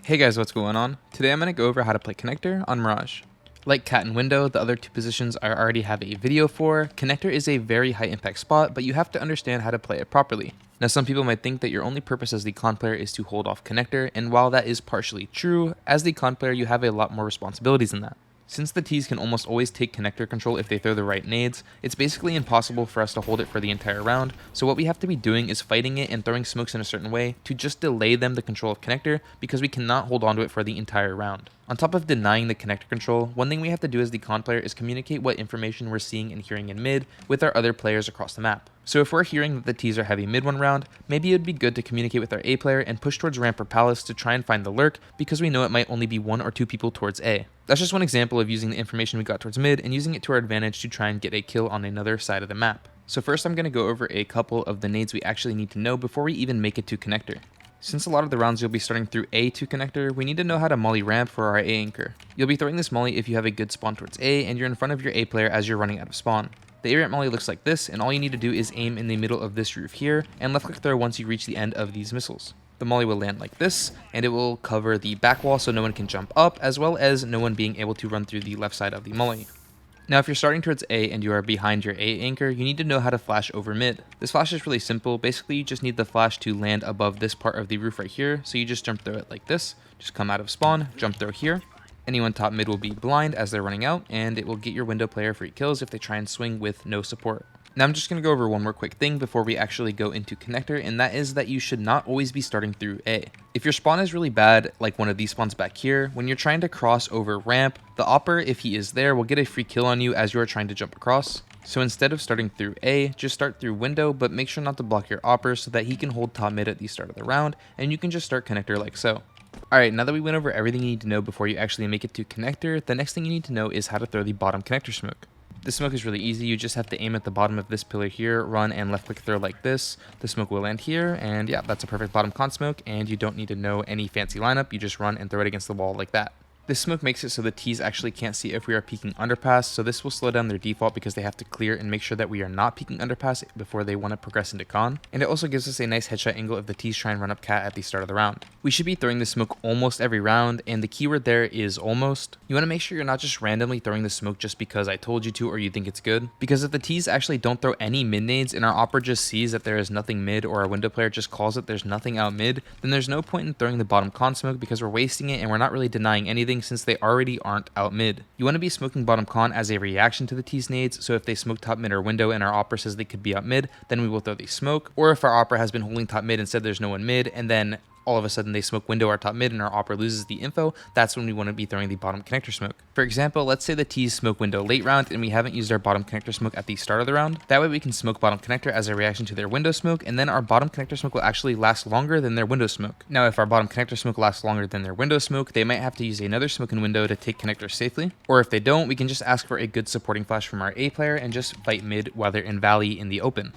Hey guys, what's going on? Today I'm going to go over how to play connector on Mirage. Like cat and window, the other two positions I already have a video for, connector is a very high impact spot, but you have to understand how to play it properly. Now some people might think that your only purpose as the CONN player is to hold off connector, and while that is partially true, as the CONN player you have a lot more responsibilities than that. Since the Ts can almost always take connector control if they throw the right nades, it's basically impossible for us to hold it for the entire round, so what we have to be doing is fighting it and throwing smokes in a certain way to just delay them the control of connector because we cannot hold on to it for the entire round. On top of denying the connector control, one thing we have to do as the CONN player is communicate what information we're seeing and hearing in mid with our other players across the map. So if we're hearing that the Ts are heavy mid one round, maybe it would be good to communicate with our A player and push towards ramp or palace to try and find the lurk because we know it might only be one or two people towards A. That's just one example of using the information we got towards mid and using it to our advantage to try and get a kill on another side of the map. So first I'm going to go over a couple of the nades we actually need to know before we even make it to connector. Since a lot of the rounds you'll be starting through A to connector, we need to know how to molly ramp for our A anchor. You'll be throwing this molly if you have a good spawn towards A and you're in front of your A player as you're running out of spawn. The A ramp molly looks like this, and all you need to do is aim in the middle of this roof here and left click throw once you reach the end of these missiles. The molly will land like this, and it will cover the back wall so no one can jump up, as well as no one being able to run through the left side of the molly. Now if you're starting towards A and you are behind your A anchor, you need to know how to flash over mid. This flash is really simple. Basically you just need the flash to land above this part of the roof right here, so you just jump through it like this. Just come out of spawn, jump through here. Anyone top mid will be blind as they're running out, and it will get your window player free kills if they try and swing with no support. Now I'm just going to go over one more quick thing before we actually go into connector, and that is that you should not always be starting through A. If your spawn is really bad, like one of these spawns back here, when you're trying to cross over ramp, the opper, if he is there, will get a free kill on you as you are trying to jump across. So instead of starting through A, just start through window, but make sure not to block your opper so that he can hold top mid at the start of the round, and you can just start connector like so. Alright, now that we went over everything you need to know before you actually make it to connector, the next thing you need to know is how to throw the bottom connector smoke. This smoke is really easy. You just have to aim at the bottom of this pillar here, run and left click throw like this. The smoke will land here, and yeah, that's a perfect bottom con smoke, and you don't need to know any fancy lineup. You just run and throw it against the wall like that. This smoke makes it so the Ts actually can't see if we are peeking underpass, so this will slow down their default because they have to clear and make sure that we are not peeking underpass before they want to progress into CONN. And it also gives us a nice headshot angle if the Ts try and run up cat at the start of the round. We should be throwing this smoke almost every round, and the keyword there is almost. You want to make sure you're not just randomly throwing the smoke just because I told you to or you think it's good. Because if the Ts actually don't throw any mid nades and our opper just sees that there is nothing mid, or our window player just calls it there's nothing out mid, then there's no point in throwing the bottom con smoke because we're wasting it and we're not really denying anything since they already aren't out mid. You want to be smoking bottom con as a reaction to the T's nades, so if they smoke top mid or window and our opper says they could be out mid, then we will throw the smoke. Or if our opper has been holding top mid and said there's no one mid, and then all of a sudden they smoke window or top mid and our opper loses the info, that's when we want to be throwing the bottom connector smoke. For example, let's say the T's smoke window late round and we haven't used our bottom connector smoke at the start of the round. That way we can smoke bottom connector as a reaction to their window smoke, and then our bottom connector smoke will actually last longer than their window smoke. Now if our bottom connector smoke lasts longer than their window smoke, they might have to use another smoke in window to take connector safely. Or if they don't, we can just ask for a good supporting flash from our A player and just fight mid while they're in valley in the open.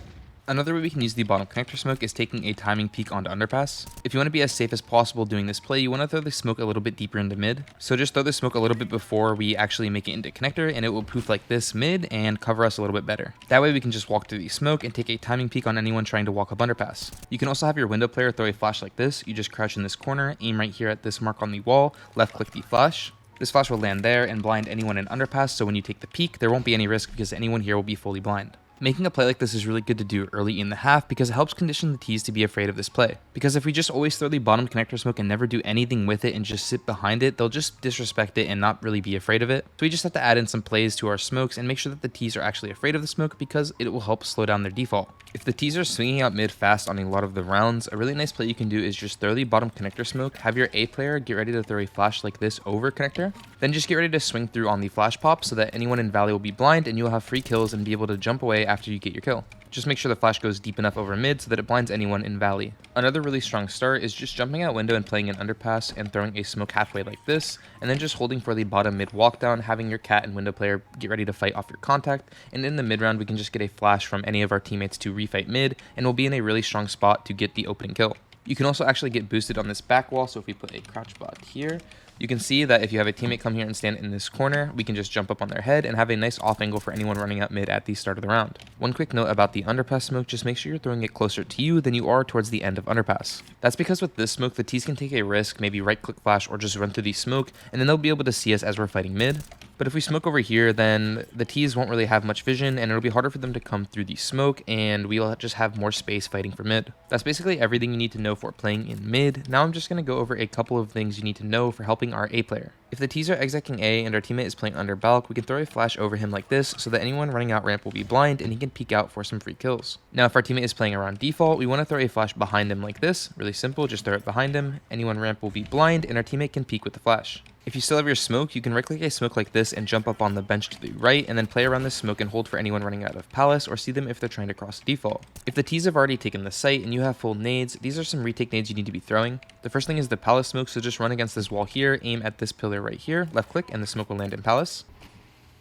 Another way we can use the bottom connector smoke is taking a timing peek onto underpass. If you want to be as safe as possible doing this play, you want to throw the smoke a little bit deeper into mid. So just throw the smoke a little bit before we actually make it into connector, and it will poof like this mid and cover us a little bit better. That way we can just walk through the smoke and take a timing peek on anyone trying to walk up underpass. You can also have your window player throw a flash like this. You just crouch in this corner, aim right here at this mark on the wall, left click the flash. This flash will land there and blind anyone in underpass, so when you take the peek, there won't be any risk because anyone here will be fully blind. Making a play like this is really good to do early in the half because it helps condition the Ts to be afraid of this play. Because if we just always throw the bottom connector smoke and never do anything with it and just sit behind it, they'll just disrespect it and not really be afraid of it. So we just have to add in some plays to our smokes and make sure that the Ts are actually afraid of the smoke because it will help slow down their default. If the Ts are swinging out mid fast on a lot of the rounds, a really nice play you can do is just throw the bottom connector smoke, have your A player get ready to throw a flash like this over connector, then just get ready to swing through on the flash pop so that anyone in valley will be blind and you'll have free kills and be able to jump away after you get your kill. Just make sure the flash goes deep enough over mid so that it blinds anyone in valley. Another really strong start is just jumping out window and playing an underpass and throwing a smoke halfway like this, and then just holding for the bottom mid walk down, having your cat and window player get ready to fight off your contact, and in the mid round we can just get a flash from any of our teammates to refight mid, and we'll be in a really strong spot to get the opening kill. You can also actually get boosted on this back wall, so if we put a crouch bot here, you can see that if you have a teammate come here and stand in this corner, we can just jump up on their head and have a nice off angle for anyone running out mid at the start of the round. One quick note about the underpass smoke, just make sure you're throwing it closer to you than you are towards the end of underpass. That's because with this smoke, the T's can take a risk, maybe right click flash or just run through the smoke, and then they'll be able to see us as we're fighting mid. But if we smoke over here, then the T's won't really have much vision, and it'll be harder for them to come through the smoke, and we'll just have more space fighting for mid. That's basically everything you need to know for playing in mid. Now I'm just going to go over a couple of things you need to know for helping our A player. If the T's are execing A and our teammate is playing under balk, we can throw a flash over him like this so that anyone running out ramp will be blind and he can peek out for some free kills. Now if our teammate is playing around default, we want to throw a flash behind him like this. Really simple, just throw it behind him. Anyone ramp will be blind and our teammate can peek with the flash. If you still have your smoke, you can right click a smoke like this and jump up on the bench to the right and then play around this smoke and hold for anyone running out of palace or see them if they're trying to cross default. If the T's have already taken the site and you have full nades, these are some retake nades you need to be throwing. The first thing is the palace smoke, so just run against this wall here, aim at this pillar right here, left click, and the smoke will land in palace.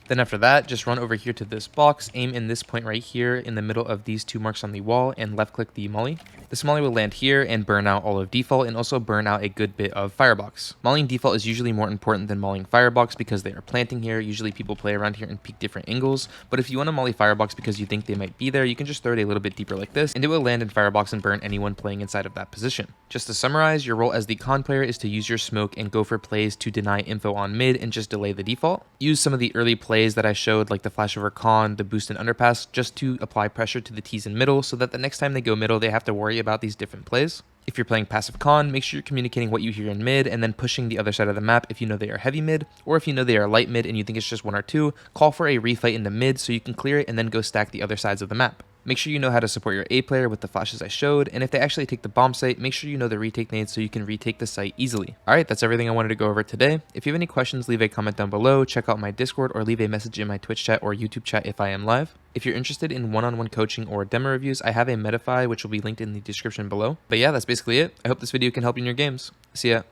Then after that, just run over here to this box, aim in this point right here in the middle of these two marks on the wall, and left click the molly. This molly will land here and burn out all of default and also burn out a good bit of firebox. Mollying default is usually more important than mollying firebox because they are planting here. Usually people play around here and peek different angles, but if you want to molly firebox because you think they might be there, you can just throw it a little bit deeper like this and it will land in firebox and burn anyone playing inside of that position. Just to summarize, your role as the CONN player is to use your smoke and go for plays to deny info on mid and just delay the default. Use some of the early plays that I showed, like the flash over CONN, the boost and underpass, just to apply pressure to the T's in middle so that the next time they go middle, they have to worry about these different plays. If you're playing passive CONN, make sure you're communicating what you hear in mid and then pushing the other side of the map if you know they are heavy mid, or if you know they are light mid and you think it's just one or two, call for a refight in the mid so you can clear it and then go stack the other sides of the map. Make sure you know how to support your A player with the flashes I showed, and if they actually take the bomb site, make sure you know the retake nades so you can retake the site easily. Alright, that's everything I wanted to go over today. If you have any questions, leave a comment down below, check out my Discord, or leave a message in my Twitch chat or YouTube chat if I am live. If you're interested in one-on-one coaching or demo reviews, I have a Medify which will be linked in the description below. But yeah, that's basically it. I hope this video can help you in your games. See ya.